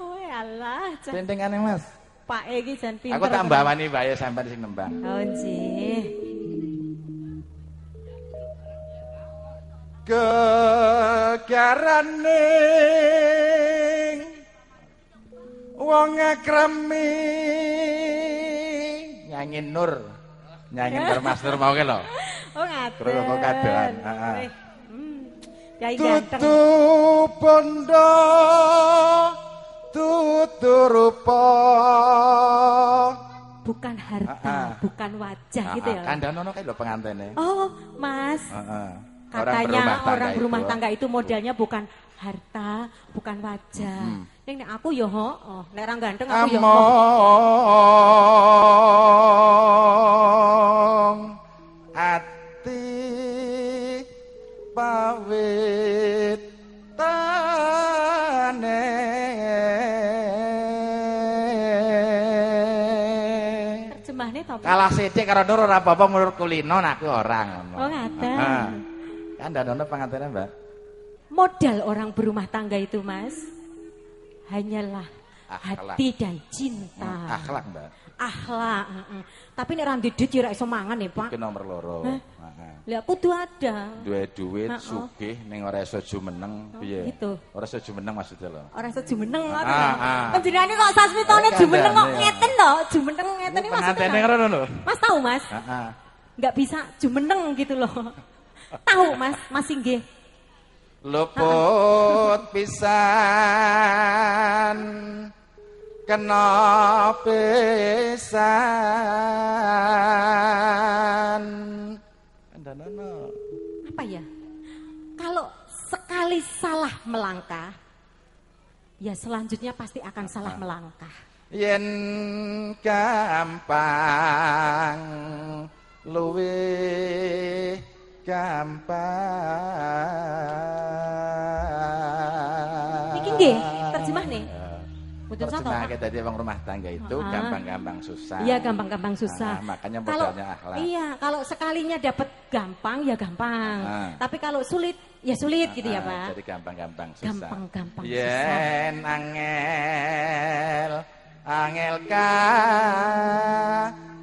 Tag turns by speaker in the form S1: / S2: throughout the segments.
S1: Oh alah.
S2: Pentingane Mas.
S1: Pak iki jan pinter.
S2: Aku tak mbawani wae sampean sing nembang.
S1: Oh nggih.
S2: Gegarane wong akrami nyanyi Nur. Nyanyi Nur Mas Nur mau ke lho.
S1: Oh ngaten.
S2: Terus kok kadoan. Heeh.
S1: Yai ganteng.
S2: Tutu bondo tutu rupa.
S1: Bukan harta, bukan wajah gitu ya.
S2: Kandhanono kae lho pengantene.
S1: Oh, Mas.
S2: Heeh.
S1: Katanya orang berumah tangga itu modelnya bukan harta, bukan wajah. Ning nek aku yo heeh, nek orang ganteng aku yo
S2: ati pawit tane
S1: terjemahne to.
S2: Kalah sithik karo Nur ora apa-apa menurut kulino nek aku ora ngono.
S1: Oh ngaten.
S2: Kan ndandono pengantene, Mbak.
S1: Modal orang berumah tangga itu, Mas, hanyalah
S2: akhlak.
S1: hati dan cinta.
S2: Akhlak, Mbak.
S1: Akhlak, Tapi nek ra ndit ya ora iso mangan ya, Pak.
S2: Iki nomor loro.
S1: Lah kudu ada.
S2: Duwe duit, sugih ning ora iso jumeneng piye?
S1: Gitu.
S2: Ora iso jumeneng maksudnya lho.
S1: Ora iso jumeneng ngoten. Panjenengane kok sasmitone jumeneng kok ngeten lho, jumeneng ngeten iki maksudnya.
S2: Pengantene ngono lho.
S1: Mas tahu, Mas?
S2: Heeh.
S1: Enggak bisa jumeneng gitu loh. Tahu, Mas? Mas inggih.
S2: Luput pisan kena pisan. Andanono.
S1: Apa ya? Kalau sekali salah melangkah, ya selanjutnya pasti akan salah melangkah.
S2: Yen gampang luwih gampang.
S1: Iki nggih, terjemah nih. Mboten satu.
S2: Terjemah dadi wong rumah tangga itu gampang-gampang susah.
S1: Iya, gampang-gampang susah.
S2: Makanya modalnya akhlak.
S1: Iya, kalau sekalinya dapat gampang ya gampang. Tapi kalau sulit ya sulit gitu ya, Pak.
S2: Jadi gampang-gampang susah.
S1: Gampang-gampang susah.
S2: Yen angel ka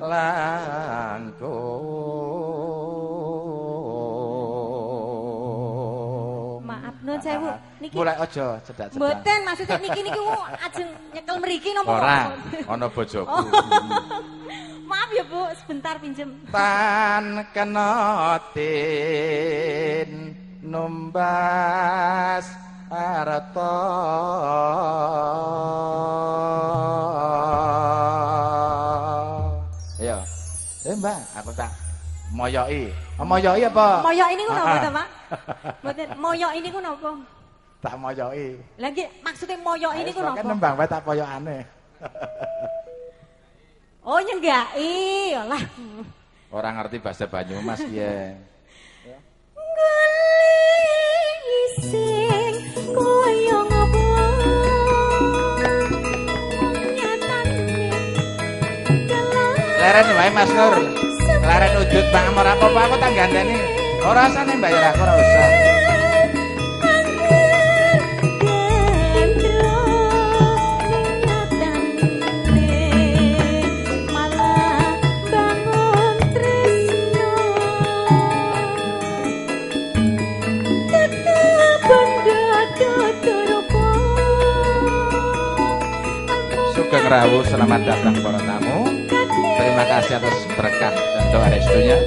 S2: langkung.
S1: Maaf nun sewu. Niki
S2: Mulai aja cedak-cedak.
S1: Mboten maksudnya niki ajeng nyekel mriki napa?
S2: Ora, ana bojoku.
S1: Maaf ya, Bu, sebentar pinjem.
S2: Tan kenotin numbas arta. Ayo. Mbak, aku tak moyoki. Moyoki apa?
S1: Moyok ini ku napa, Pak? Mboten, moyok ini ku napa?
S2: Tak moyoki.
S1: Lah nggih, maksudnya moyok ini ku napa?
S2: Kan nembang wae tak poyokane.
S1: Oh, nyenggaki, alah.
S2: Orang ngerti bahasa Banyumas piye.
S1: Sing koyo ngopo
S2: Leren wae Mas Nur. Leren udut Bang Amor apa aku tak gandeni. Ora usah bayar aku ora usah. Sugeng Rawu, selamat datang para tamu. Terima kasih atas berkah dan doa restunya.